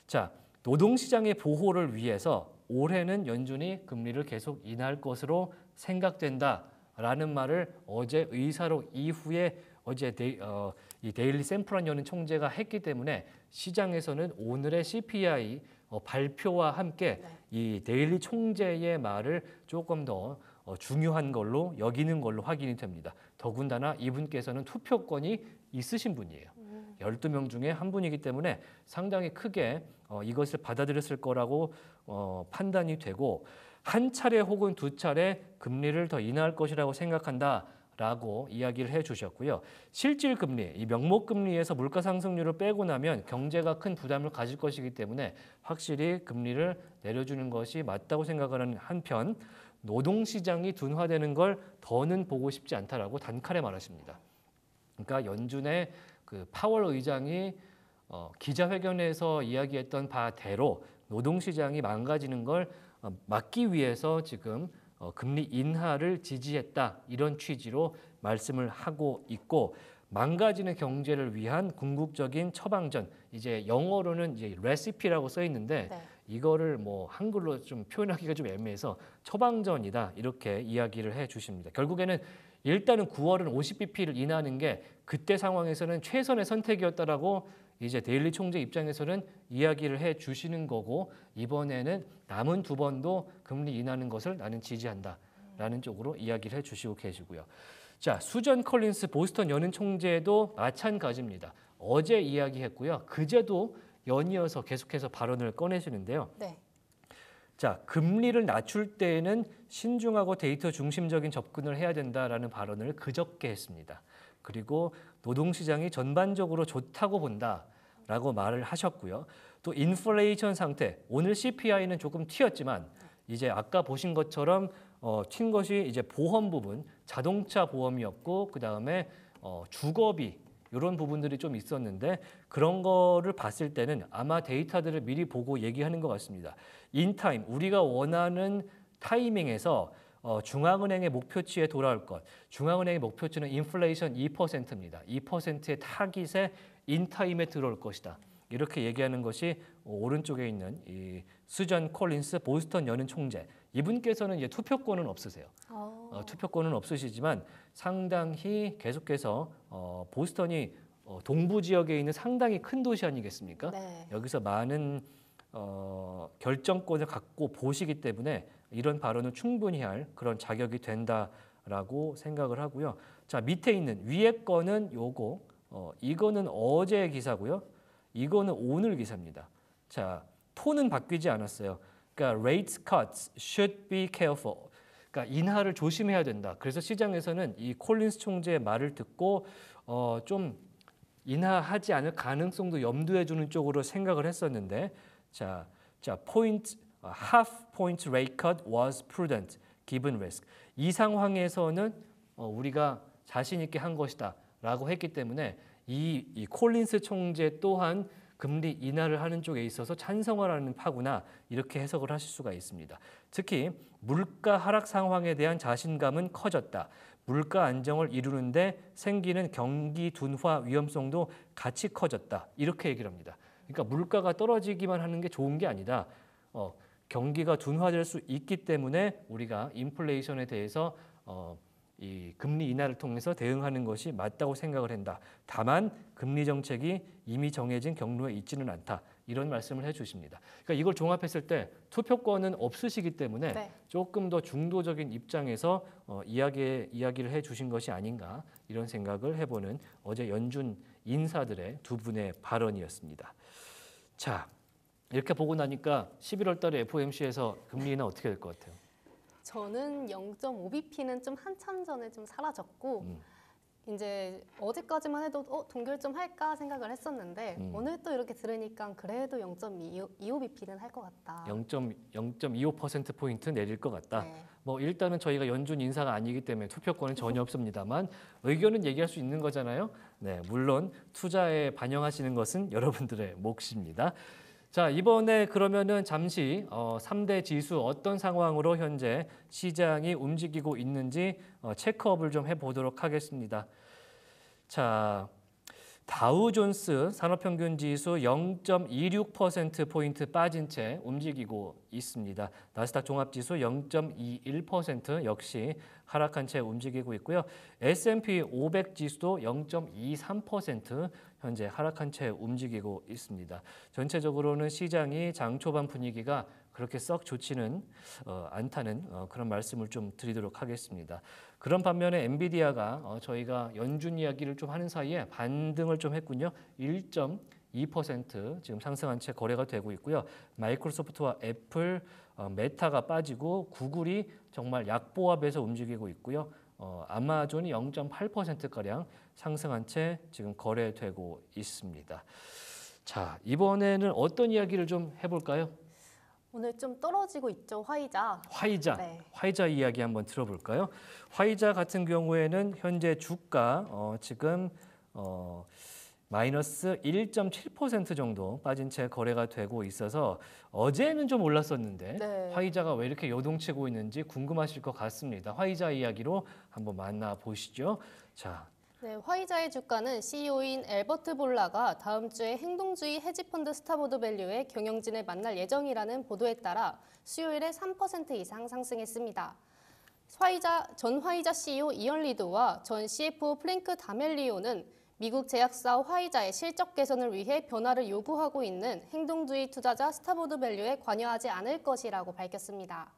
자, 노동시장의 보호를 위해서 올해는 연준이 금리를 계속 인하할 것으로 생각된다라는 말을 어제 의사록 이후에 어제 이 데일리 샌프란 연은 총재가 했기 때문에 시장에서는 오늘의 CPI 발표와 함께 네. 이 데일리 총재의 말을 조금 더 중요한 걸로 여기는 걸로 확인이 됩니다. 더군다나 이분께서는 투표권이 있으신 분이에요. 12명 중에 한 분이기 때문에 상당히 크게 이것을 받아들였을 거라고 판단이 되고 한 차례 혹은 두 차례 금리를 더 인하할 것이라고 생각한다라고 이야기를 해주셨고요. 실질 금리, 이 명목 금리에서 물가 상승률을 빼고 나면 경제가 큰 부담을 가질 것이기 때문에 확실히 금리를 내려주는 것이 맞다고 생각하는 한편 노동시장이 둔화되는 걸 더는 보고 싶지 않다라고 단칼에 말하십니다. 그러니까 연준의 그 파월 의장이 기자회견에서 이야기했던 바대로 노동시장이 망가지는 걸 막기 위해서 지금 금리 인하를 지지했다 이런 취지로 말씀을 하고 있고 망가지는 경제를 위한 궁극적인 처방전 이제 영어로는 이제 레시피라고 써 있는데 네. 이거를 뭐 한글로 좀 표현하기가 좀 애매해서 처방전이다 이렇게 이야기를 해 주십니다. 결국에는 일단은 9월은 50bp를 인하하는 게 그때 상황에서는 최선의 선택이었다라고 이제 데일리 총재 입장에서는 이야기를 해 주시는 거고 이번에는 남은 두 번도 금리 인하하는 것을 나는 지지한다라는 쪽으로 이야기를 해 주시고 계시고요. 자, 수전 컬린스 보스턴 연은 총재도 마찬가지입니다. 어제 이야기했고요. 그제도 연이어서 계속해서 발언을 꺼내시는데요. 네. 자, 금리를 낮출 때에는 신중하고 데이터 중심적인 접근을 해야 된다라는 발언을 그저께 했습니다. 그리고 노동시장이 전반적으로 좋다고 본다라고 말을 하셨고요. 또 인플레이션 상태, 오늘 CPI는 조금 튀었지만 이제 아까 보신 것처럼 튄 것이 이제 보험 부분, 자동차 보험이었고 그 다음에 주거비 이런 부분들이 좀 있었는데 그런 거를 봤을 때는 아마 데이터들을 미리 보고 얘기하는 것 같습니다. 인타임, 우리가 원하는 타이밍에서 중앙은행의 목표치에 돌아올 것. 중앙은행의 목표치는 인플레이션 2%입니다. 2%의 타깃에 인타임에 들어올 것이다. 이렇게 얘기하는 것이 오른쪽에 있는 이 수전 콜린스 보스턴 연은 총재. 이분께서는 이제 투표권은 없으세요. 투표권은 없으시지만 상당히 계속해서 보스턴이 동부 지역에 있는 상당히 큰 도시 아니겠습니까? 네. 여기서 많은 결정권을 갖고 보시기 때문에 이런 발언을 충분히 할 그런 자격이 된다라고 생각을 하고요. 자, 밑에 있는 위에 거는 요거 이거는 어제 기사고요. 이거는 오늘 기사입니다. 자, 톤은 바뀌지 않았어요. 그러니까 rates cuts should be careful. 그러니까 인하를 조심해야 된다. 그래서 시장에서는 이 콜린스 총재의 말을 듣고 좀 인하하지 않을 가능성도 염두에 두는 쪽으로 생각을 했었는데 자, half point rate cut was prudent given risk. 이 상황에서는 우리가 자신 있게 한 것이다라고 했기 때문에 이 콜린스 총재 또한 금리 인하를 하는 쪽에 있어서 찬성을 하는 파구나 이렇게 해석을 하실 수가 있습니다. 특히 물가 하락 상황에 대한 자신감은 커졌다. 물가 안정을 이루는데 생기는 경기 둔화 위험성도 같이 커졌다. 이렇게 얘기를 합니다. 그러니까 물가가 떨어지기만 하는 게 좋은 게 아니다. 경기가 둔화될 수 있기 때문에 우리가 인플레이션에 대해서 이 금리 인하를 통해서 대응하는 것이 맞다고 생각을 한다. 다만 금리 정책이 이미 정해진 경로에 있지는 않다. 이런 말씀을 해주십니다. 그러니까 이걸 종합했을 때 투표권은 없으시기 때문에 네. 조금 더 중도적인 입장에서 이야기를 해주신 것이 아닌가 이런 생각을 해보는 어제 연준 인사들의 두 분의 발언이었습니다. 자, 이렇게 보고 나니까 11월 달에 FOMC에서 금리 인하 어떻게 될 것 같아요? 저는 0.5bp는 좀 한참 전에 좀 사라졌고 이제 어제까지만 해도 동결 좀 할까 생각을 했었는데 오늘 또 이렇게 들으니까 그래도 0.25bp는 할 것 같다. 0.25%포인트 내릴 것 같다. 네. 뭐 일단은 저희가 연준 인사가 아니기 때문에 투표권은 전혀 없습니다만 의견은 얘기할 수 있는 거잖아요. 네, 물론 투자에 반영하시는 것은 여러분들의 몫입니다. 자, 이번에 그러면은 잠시 3대 지수 어떤 상황으로 현재 시장이 움직이고 있는지 체크업을 좀 해보도록 하겠습니다. 자, 다우존스 산업평균 지수 0.26%포인트 빠진 채 움직이고 있습니다. 나스닥 종합지수 0.21% 역시 하락한 채 움직이고 있고요. S&P 500 지수도 0.23% 현재 하락한 채 움직이고 있습니다. 전체적으로는 시장이 장 초반 분위기가 그렇게 썩 좋지는 않다는 그런 말씀을 좀 드리도록 하겠습니다. 그런 반면에 엔비디아가 저희가 연준 이야기를 좀 하는 사이에 반등을 좀 했군요. 1.2% 지금 상승한 채 거래가 되고 있고요. 마이크로소프트와 애플, 메타가 빠지고 구글이 정말 약보합에서 움직이고 있고요. 아마존이 0.8%가량 상승한 채 지금 거래되고 있습니다. 자, 이번에는 어떤 이야기를 좀 해볼까요? 오늘 좀 떨어지고 있죠, 화이자. 화이자, 네. 화이자 이야기 한번 들어볼까요? 화이자 같은 경우에는 현재 주가 지금 마이너스 1.7% 정도 빠진 채 거래가 되고 있어서 어제는 좀 올랐었는데 네. 화이자가 왜 이렇게 요동치고 있는지 궁금하실 것 같습니다. 화이자 이야기로 한번 만나보시죠. 자, 네, 화이자의 주가는 CEO인 앨버트 볼라가 다음 주에 행동주의 헤지펀드 스타보드 밸류의 경영진을 만날 예정이라는 보도에 따라 수요일에 3% 이상 상승했습니다. 전 화이자 CEO 이언 리드와 전 CFO 프랭크 다멜리오는 미국 제약사 화이자의 실적 개선을 위해 변화를 요구하고 있는 행동주의 투자자 스타보드 밸류에 관여하지 않을 것이라고 밝혔습니다.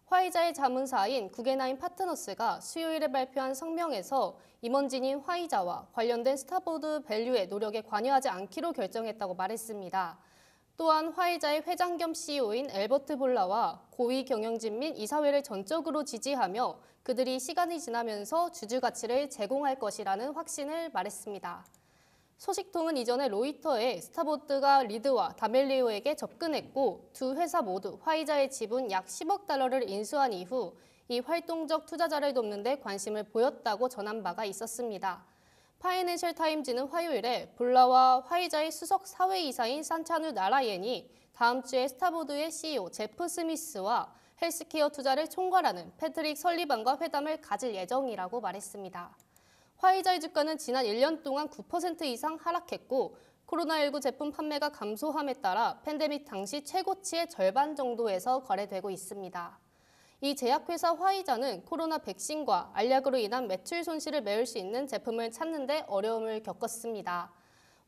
화이자의 자문사인 구겐하임 파트너스가 수요일에 발표한 성명에서 임원진인 화이자와 관련된 스타보드 밸류의 노력에 관여하지 않기로 결정했다고 말했습니다. 또한 화이자의 회장 겸 CEO인 앨버트 볼라와 고위 경영진 및 이사회를 전적으로 지지하며 그들이 시간이 지나면서 주주 가치를 제공할 것이라는 확신을 말했습니다. 소식통은 이전에 로이터에 스타보드가 리드와 다멜리오에게 접근했고 두 회사 모두 화이자의 지분 약 10억 달러를 인수한 이후 이 활동적 투자자를 돕는 데 관심을 보였다고 전한 바가 있었습니다. 파이낸셜 타임즈는 화요일에 볼라와 화이자의 수석 사회이사인 산차누 나라옌이 다음 주에 스타보드의 CEO 제프 스미스와 헬스케어 투자를 총괄하는 패트릭 설리반과 회담을 가질 예정이라고 말했습니다. 화이자의 주가는 지난 1년 동안 9% 이상 하락했고 코로나19 제품 판매가 감소함에 따라 팬데믹 당시 최고치의 절반 정도에서 거래되고 있습니다. 이 제약회사 화이자는 코로나 백신과 알약으로 인한 매출 손실을 메울 수 있는 제품을 찾는 데 어려움을 겪었습니다.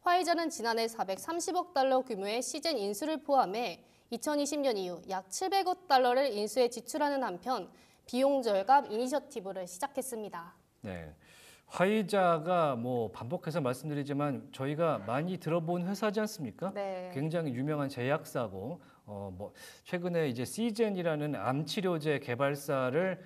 화이자는 지난해 430억 달러 규모의 시즌 인수를 포함해 2020년 이후 약 700억 달러를 인수에 지출하는 한편 비용 절감 이니셔티브를 시작했습니다. 네. 화이자가 뭐 반복해서 말씀드리지만 저희가 많이 들어본 회사지 않습니까? 네. 굉장히 유명한 제약사고 뭐 최근에 이제 시젠이라는 암 치료제 개발사를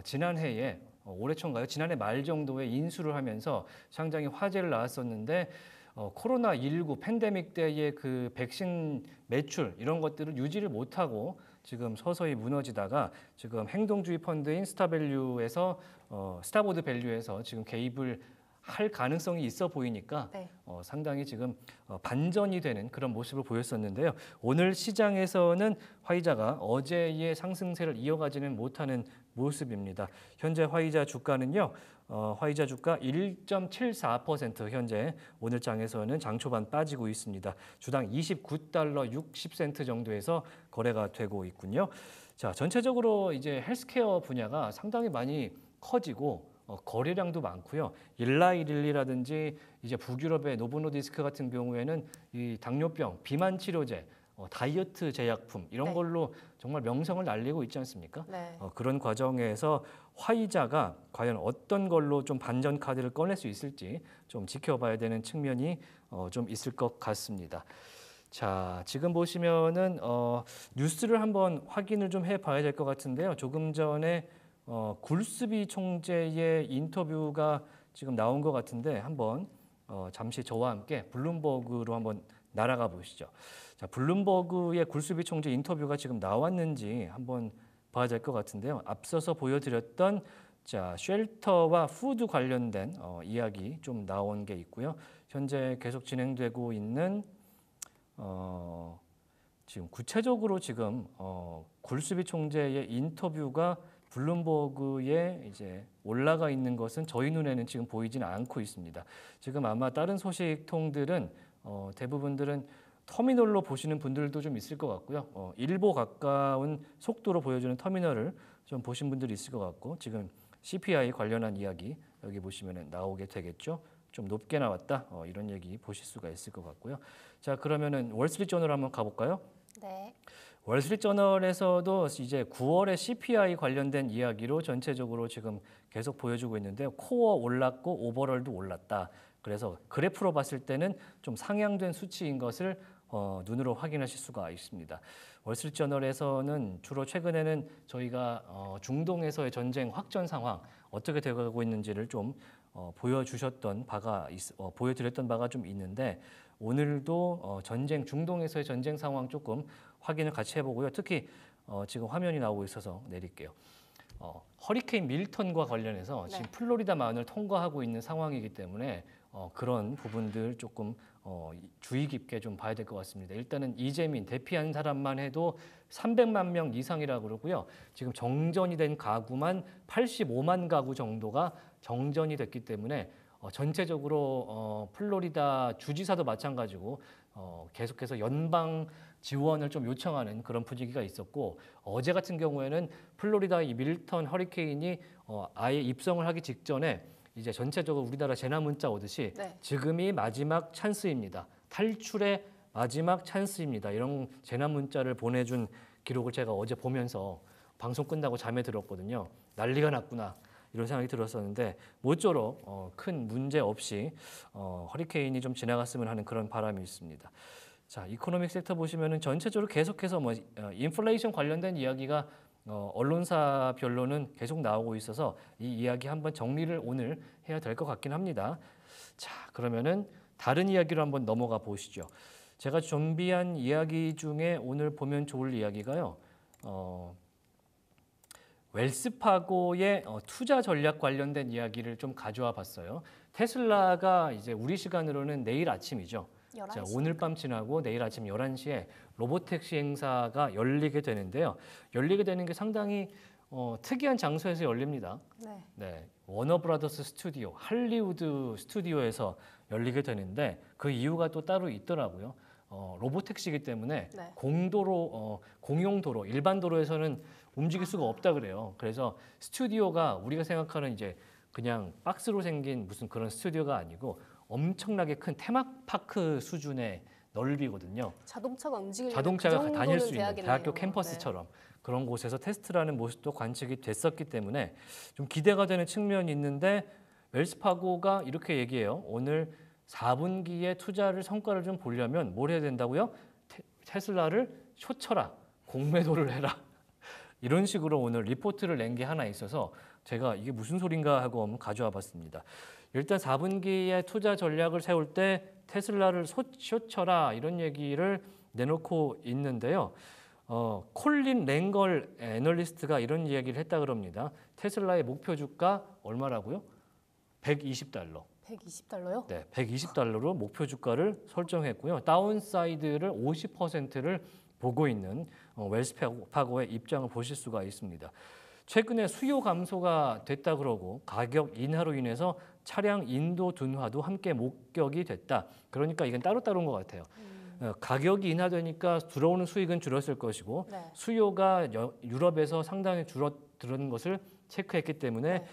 지난해에 올해 초인가요? 지난해 말 정도에 인수를 하면서 상당히 화제를 낳았었는데 코로나19 팬데믹 때의 그 백신 매출 이런 것들을 유지를 못하고 지금 서서히 무너지다가 지금 행동주의 펀드인 스타보드 밸류에서 지금 개입을 할 가능성이 있어 보이니까 네. 상당히 지금 반전이 되는 그런 모습을 보였었는데요. 오늘 시장에서는 화이자가 어제의 상승세를 이어가지는 못하는 모습입니다. 현재 화이자 주가는요. 화이자 주가 1.74% 현재 오늘 장에서는 장 초반 빠지고 있습니다. 주당 29달러 60센트 정도에서 거래가 되고 있군요. 자, 전체적으로 이제 헬스케어 분야가 상당히 많이 커지고 거래량도 많고요. 일라이릴리라든지 이제 북유럽의 노보노디스크 같은 경우에는 이 당뇨병, 비만 치료제, 다이어트 제약품 이런 네. 걸로 정말 명성을 날리고 있지 않습니까? 네. 그런 과정에서 화이자가 과연 어떤 걸로 좀 반전 카드를 꺼낼 수 있을지 좀 지켜봐야 되는 측면이 좀 있을 것 같습니다. 자, 지금 보시면은 뉴스를 한번 확인을 좀 해봐야 될 것 같은데요. 조금 전에 굴스비 총재의 인터뷰가 지금 나온 것 같은데 한번 잠시 저와 함께 블룸버그로 한번 날아가 보시죠. 자, 블룸버그의 굴스비 총재 인터뷰가 지금 나왔는지 한번 봐야 될 것 같은데요. 앞서서 보여드렸던 자, 쉘터와 푸드 관련된 이야기 좀 나온 게 있고요. 현재 계속 진행되고 있는 지금 구체적으로 지금 굴스비 총재의 인터뷰가 블룸버그에 이제 올라가 있는 것은 저희 눈에는 지금 보이지는 않고 있습니다. 지금 아마 다른 소식통들은 대부분들은 터미널로 보시는 분들도 좀 있을 것 같고요. 일보 가까운 속도로 보여주는 터미널을 좀 보신 분들이 있을 것 같고 지금 CPI 관련한 이야기 여기 보시면 나오게 되겠죠. 좀 높게 나왔다 이런 얘기 보실 수가 있을 것 같고요. 자, 그러면은 월스트리트저널 한번 가볼까요? 네. 월스트리트저널에서도 이제 9월에 CPI 관련된 이야기로 전체적으로 지금 계속 보여주고 있는데요. 코어 올랐고 오버럴도 올랐다. 그래서 그래프로 봤을 때는 좀 상향된 수치인 것을 눈으로 확인하실 수가 있습니다. 월스트리트저널에서는 주로 최근에는 저희가 중동에서의 전쟁 확전 상황 어떻게 되고 있는지를 좀 보여드렸던 바가 좀 있는데 오늘도 중동에서의 전쟁 상황 조금 확인을 같이 해보고요. 특히 지금 화면이 나오고 있어서 내릴게요. 허리케인 밀턴과 관련해서 지금 네. 플로리다 만을 통과하고 있는 상황이기 때문에 그런 부분들 조금 주의 깊게 좀 봐야 될 것 같습니다. 일단은 이재민 대피한 사람만 해도 300만 명 이상이라고 그러고요. 지금 정전이 된 가구만 85만 가구 정도가 정전이 됐기 때문에 전체적으로 플로리다 주지사도 마찬가지고 계속해서 연방 지원을 좀 요청하는 그런 분위기가 있었고 어제 같은 경우에는 플로리다 이 밀턴 허리케인이 아예 입성을 하기 직전에 이제 전체적으로 우리나라 재난 문자 오듯이 네. 지금이 마지막 찬스입니다. 탈출의 마지막 찬스입니다. 이런 재난 문자를 보내준 기록을 제가 어제 보면서 방송 끝나고 잠에 들었거든요. 난리가 났구나 이런 생각이 들었었는데 모쪼록 큰 문제 없이 허리케인이 좀 지나갔으면 하는 그런 바람이 있습니다. 자, 이코노믹 섹터 보시면은 전체적으로 계속해서 인플레이션 관련된 이야기가 언론사별로는 계속 나오고 있어서 이 이야기 한번 정리를 오늘 해야 될 것 같긴 합니다. 자, 그러면은 다른 이야기로 한번 넘어가 보시죠. 제가 준비한 이야기 중에 오늘 보면 좋을 이야기가요. 웰스파고의 투자 전략 관련된 이야기를 좀 가져와 봤어요. 테슬라가 이제 우리 시간으로는 내일 아침이죠. 자, 11시. 오늘 밤 지나고 내일 아침 11시에 로보택시 행사가 열리게 되는데요. 열리게 되는 게 상당히 특이한 장소에서 열립니다. 네. 네, 워너브라더스 스튜디오, 할리우드 스튜디오에서 열리게 되는데 그 이유가 또 따로 있더라고요. 로보택시이기 때문에 네. 공도로, 공용도로, 일반 도로에서는 움직일 수가 없다 그래요. 그래서 스튜디오가 우리가 생각하는 이제 그냥 박스로 생긴 무슨 그런 스튜디오가 아니고 엄청나게 큰 테마파크 수준의 넓이거든요. 자동차가 움직이려면 자동차가 그 다닐 수 있는 돼야겠네요. 대학교 캠퍼스처럼 그런 곳에서 테스트라는 모습도 관측이 됐었기 때문에 좀 기대가 되는 측면이 있는데 웰스파고가 이렇게 얘기해요. 오늘 4분기에 투자를 성과를 좀 보려면 뭘 해야 된다고요? 테슬라를 쇼쳐라, 공매도를 해라. 이런 식으로 오늘 리포트를 낸 게 하나 있어서 제가 이게 무슨 소린가 하고 한번 가져와 봤습니다. 일단 4분기에 투자 전략을 세울 때 테슬라를 쇼쳐라 이런 얘기를 내놓고 있는데요. 콜린 랭걸 애널리스트가 이런 이야기를 했다 그럽니다. 테슬라의 목표 주가 얼마라고요? $120. 120달러요? 네, $120로 목표 주가를 설정했고요. 다운사이드를 50%를 보고 있는 웰스파고의 입장을 보실 수가 있습니다. 최근에 수요 감소가 됐다 그러고 가격 인하로 인해서 차량 인도 둔화도 함께 목격이 됐다. 그러니까 이건 따로따로인 것 같아요. 가격이 인하되니까 들어오는 수익은 줄었을 것이고 네. 수요가 유럽에서 상당히 줄어드는 것을 체크했기 때문에 네.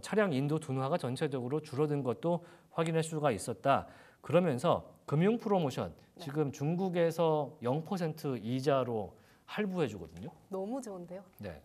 차량 인도 둔화가 전체적으로 줄어든 것도 확인할 수가 있었다. 그러면서 금융 프로모션 네. 지금 중국에서 0% 이자로 할부해 주거든요. 너무 좋은데요? 네,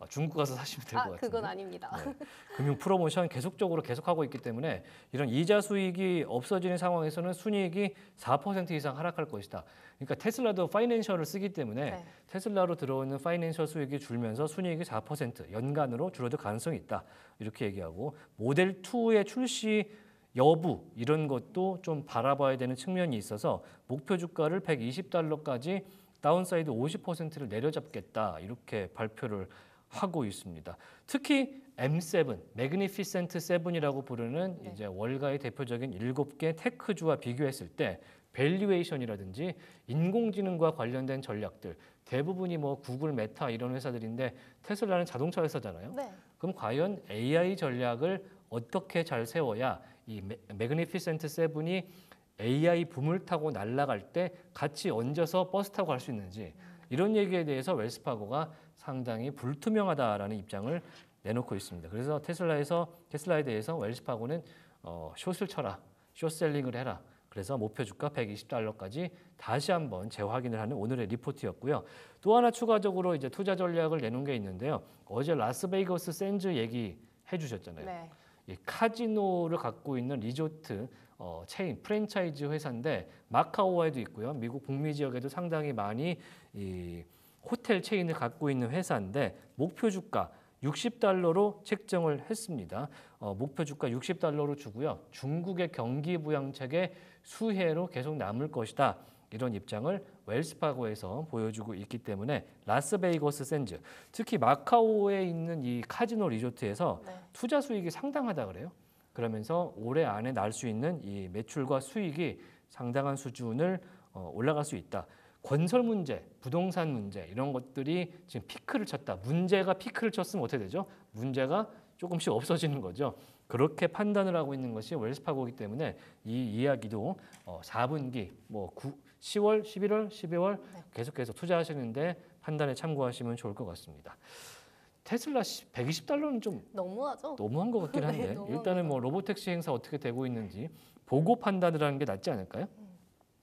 중국 가서 사시면 될 것 같은데. 그건 아닙니다. 네. 금융 프로모션 계속적으로 계속하고 있기 때문에 이런 이자 수익이 없어지는 상황에서는 순이익이 4% 이상 하락할 것이다. 그러니까 테슬라도 파이낸셜을 쓰기 때문에 네. 테슬라로 들어오는 파이낸셜 수익이 줄면서 순이익이 4% 연간으로 줄어들 가능성이 있다. 이렇게 얘기하고 모델 2의 출시 여부 이런 것도 좀 바라봐야 되는 측면이 있어서 목표 주가를 $120까지 다운사이드 50%를 내려잡겠다 이렇게 발표를 하고 있습니다. 특히 M7, 매그니피센트 7이라고 부르는 네. 이제 월가의 대표적인 7개 테크주와 비교했을 때 밸류에이션이라든지 인공지능과 관련된 전략들 대부분이 뭐 구글, 메타 이런 회사들인데 테슬라는 자동차 회사잖아요. 네. 그럼 과연 AI 전략을 어떻게 잘 세워야 이 매그니피센트 7이 AI 붐을 타고 날아갈 때 같이 얹어서 버스 타고 갈 수 있는지 이런 얘기에 대해서 웰스파고가 상당히 불투명하다라는 입장을 내놓고 있습니다. 그래서 테슬라에 대해서 웰스파고는 숏을 쳐라, 숏셀링을 해라. 그래서 목표 주가 $120까지 다시 한번 재확인을 하는 오늘의 리포트였고요. 또 하나 추가적으로 이제 투자 전략을 내놓은 게 있는데요. 어제 라스베이거스 샌즈 얘기해 주셨잖아요. 네. 이 카지노를 갖고 있는 리조트 체인 프랜차이즈 회사인데 마카오에도 있고요. 미국 북미 지역에도 상당히 많이 이 호텔 체인을 갖고 있는 회사인데 목표 주가 $60로 책정을 했습니다. 목표 주가 $60로 주고요. 중국의 경기 부양책에 수혜로 계속 남을 것이다. 이런 입장을 웰스파고에서 보여주고 있기 때문에 라스베이거스 샌즈, 특히 마카오에 있는 이 카지노 리조트에서 네. 투자 수익이 상당하다 그래요. 그러면서 올해 안에 날 수 있는 이 매출과 수익이 상당한 수준을 올라갈 수 있다. 건설 문제, 부동산 문제 이런 것들이 지금 피크를 쳤다. 문제가 피크를 쳤으면 어떻게 되죠? 문제가 조금씩 없어지는 거죠. 그렇게 판단을 하고 있는 것이 웰스파고이기 때문에 이 이야기도 4분기 10월, 11월, 12월 계속해서 투자하시는데 판단에 참고하시면 좋을 것 같습니다. 테슬라 120달러는 좀 너무하죠? 너무한 것 같긴 한데 네, 너무합니다. 일단은 뭐 로보택시 행사 어떻게 되고 있는지 보고 판단을 하는 게 낫지 않을까요?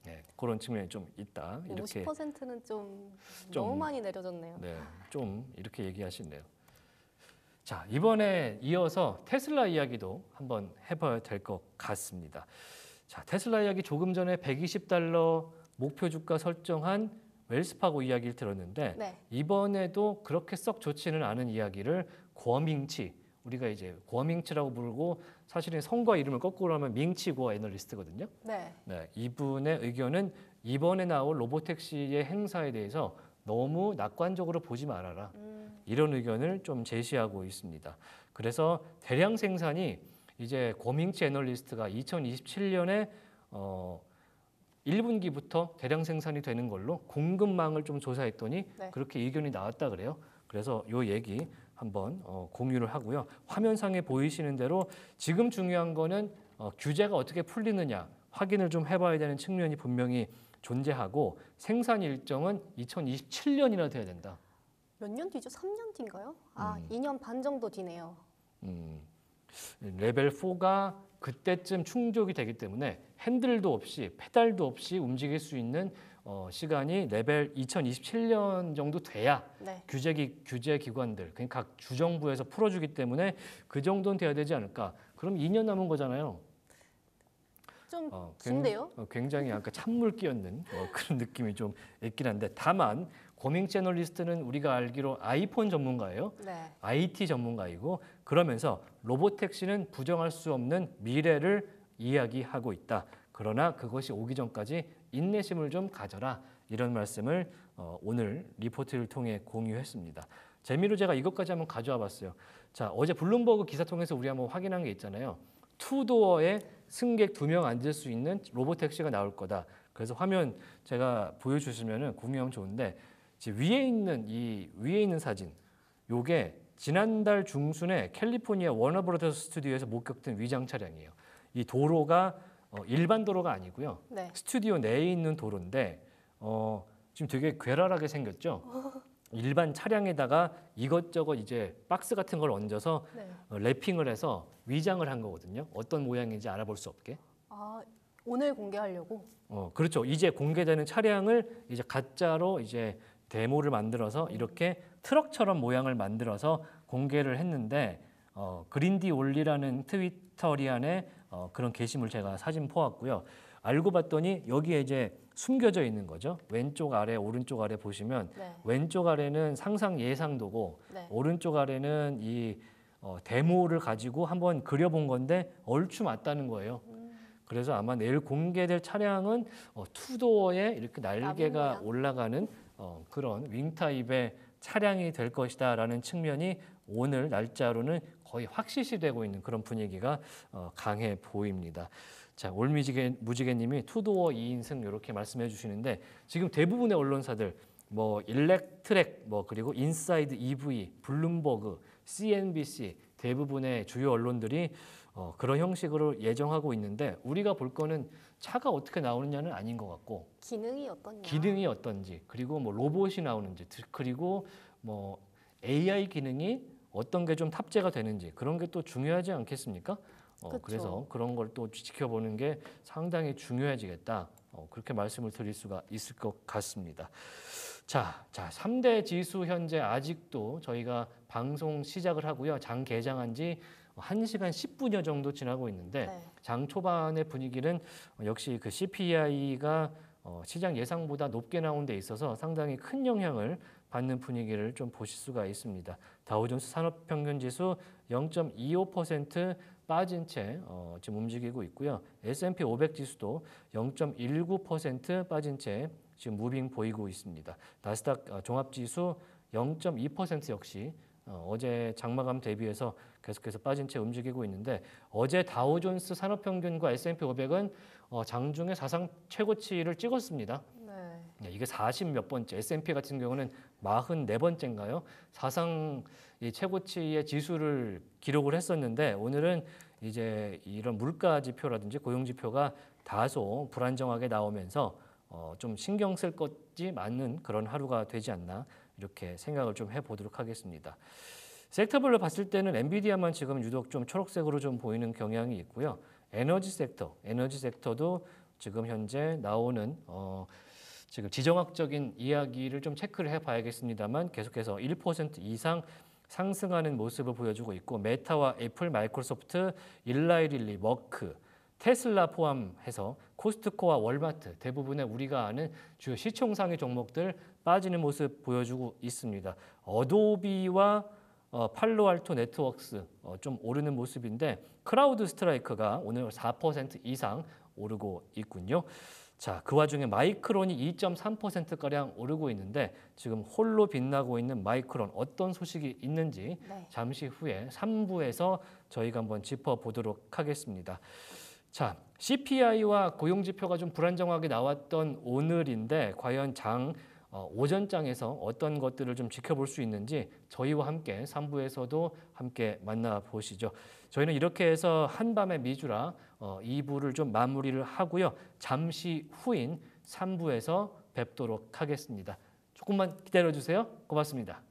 네, 그런 측면이 좀 있다. 이렇게 50%는 좀 좀, 너무 많이 내려졌네요. 네, 좀 이렇게 얘기하시네요. 자, 이번에 이어서 테슬라 이야기도 한번 해봐야 될 것 같습니다. 자, 테슬라 이야기 조금 전에 120달러 목표 주가 설정한 웰스파고 이야기를 들었는데 네. 이번에도 그렇게 썩 좋지는 않은 이야기를 고어밍치, 우리가 이제 고어밍치라고 부르고 사실은 성과 이름을 거꾸로 하면 밍치고 애널리스트거든요. 네. 네, 이분의 의견은 이번에 나올 로보택시의 행사에 대해서 너무 낙관적으로 보지 말아라. 이런 의견을 좀 제시하고 있습니다. 그래서 대량 생산이 이제 고밍치 애널리스트가 2027년에 1분기부터 대량 생산이 되는 걸로 공급망을 좀 조사했더니 네. 그렇게 의견이 나왔다 그래요. 그래서 이 얘기 한번 공유를 하고요. 화면상에 보이시는 대로 지금 중요한 거는 규제가 어떻게 풀리느냐 확인을 좀 해봐야 되는 측면이 분명히 존재하고 생산 일정은 2027년이나 돼야 된다. 몇 년 뒤죠? 3년 뒤인가요? 2년 반 정도 뒤네요. 레벨 4가 그때쯤 충족이 되기 때문에 핸들도 없이 페달도 없이 움직일 수 있는 시간이 레벨 2027년 정도 돼야 네. 규제 기관들, 그러니까 각 주정부에서 풀어주기 때문에 그 정도는 돼야 되지 않을까. 그럼 2년 남은 거잖아요. 좀 긴데요? 굉장히 아까 찬물 끼얹는 그런 느낌이 좀 있긴 한데 다만 고밍 채널리스트는 우리가 알기로 아이폰 전문가예요. 네. IT 전문가이고 그러면서 로보택시는 부정할 수 없는 미래를 이야기하고 있다. 그러나 그것이 오기 전까지 인내심을 좀 가져라. 이런 말씀을 오늘 리포트를 통해 공유했습니다. 재미로 제가 이것까지 한번 가져와 봤어요. 자, 어제 블룸버그 기사 통해서 우리 한번 확인한 게 있잖아요. 투도어에 승객 2명 앉을 수 있는 로보택시가 나올 거다. 그래서 화면 제가 보여주시면은 공유하면 좋은데 지금 위에 있는 사진, 요게 지난달 중순에 캘리포니아 워너브라더스 스튜디오에서 목격된 위장 차량이에요. 이 도로가 일반 도로가 아니고요. 네. 스튜디오 내에 있는 도로인데 지금 되게 괴랄하게 생겼죠. 일반 차량에다가 이것저것 이제 박스 같은 걸 얹어서 네. 랩핑을 해서 위장을 한 거거든요. 어떤 모양인지 알아볼 수 없게. 오늘 공개하려고? 그렇죠. 이제 공개되는 차량을 이제 가짜로 이제 데모를 만들어서 이렇게 트럭처럼 모양을 만들어서 공개를 했는데 그린디 올리라는 트위터리안에 그런 게시물 제가 사진 포왔고요. 알고 봤더니 여기에 이제 숨겨져 있는 거죠. 왼쪽 아래, 오른쪽 아래 보시면 네. 왼쪽 아래는 상상 예상도고 네. 오른쪽 아래는 이 데모를 가지고 한번 그려본 건데 얼추 맞다는 거예요. 그래서 아마 내일 공개될 차량은 투도어에 이렇게 날개가 모양. 올라가는 그런 윙 타입의 차량이 될 것이다라는 측면이 오늘 날짜로는 거의 확실시되고 있는 그런 분위기가 강해 보입니다. 자, 올무지개님이 투도어 2인승 이렇게 말씀해 주시는데 지금 대부분의 언론사들 뭐 일렉트랙 그리고 인사이드 EV, 블룸버그, CNBC 대부분의 주요 언론들이 그런 형식으로 예정하고 있는데 우리가 볼 거는 차가 어떻게 나오느냐는 아닌 것 같고 기능이 어떠냐? 기능이 어떤지 그리고 뭐 로봇이 나오는지 그리고 뭐 AI 기능이 어떤 게 좀 탑재가 되는지 그런 게 또 중요하지 않겠습니까? 그래서 그런 걸 또 지켜보는 게 상당히 중요해지겠다. 그렇게 말씀을 드릴 수가 있을 것 같습니다. 자, 3대 지수 현재 아직도 저희가 방송 시작을 하고요. 장 개장한 지 1시간 10분여 정도 지나고 있는데 네. 장 초반의 분위기는 역시 그 CPI가 시장 예상보다 높게 나온 데 있어서 상당히 큰 영향을 받는 분위기를 좀 보실 수가 있습니다. 다우존스 산업평균지수 0.25% 빠진 채 지금 움직이고 있고요. S&P 500 지수도 0.19% 빠진 채 지금 무빙 보이고 있습니다. 나스닥 종합지수 0.2% 역시 어제 장마감 대비해서 계속해서 빠진 채 움직이고 있는데 어제 다우존스 산업평균과 S&P 500은 장중에 사상 최고치를 찍었습니다. 네. 이게 40 몇 번째, S&P 같은 경우는 44번째인가요? 사상 이 최고치의 지수를 기록을 했었는데 오늘은 이제 이런 물가 지표라든지 고용 지표가 다소 불안정하게 나오면서 좀 신경 쓸 것이 많은 그런 하루가 되지 않나 이렇게 생각을 좀 해보도록 하겠습니다. 섹터별로 봤을 때는 엔비디아만 지금 유독 좀 초록색으로 좀 보이는 경향이 있고요. 에너지 섹터도 지금 현재 나오는 지금 지정학적인 이야기를 좀 체크를 해봐야겠습니다만 계속해서 1% 이상 상승하는 모습을 보여주고 있고 메타와 애플, 마이크로소프트, 일라이릴리, 머크, 테슬라 포함해서 코스트코와 월마트 대부분의 우리가 아는 주요 시총상위 종목들 빠지는 모습 보여주고 있습니다. 어도비와 팔로알토 네트워크스 좀 오르는 모습인데 크라우드 스트라이크가 오늘 4% 이상 오르고 있군요. 자, 그 와중에 마이크론이 2.3%가량 오르고 있는데 지금 홀로 빛나고 있는 마이크론 어떤 소식이 있는지 네. 잠시 후에 3부에서 저희가 한번 짚어보도록 하겠습니다. 자, CPI와 고용지표가 좀 불안정하게 나왔던 오늘인데 과연 오전장에서 어떤 것들을 좀 지켜볼 수 있는지 저희와 함께 3부에서도 함께 만나보시죠. 저희는 이렇게 해서 한밤의 미주라 2부를 좀 마무리를 하고요. 잠시 후인 3부에서 뵙도록 하겠습니다. 조금만 기다려주세요. 고맙습니다.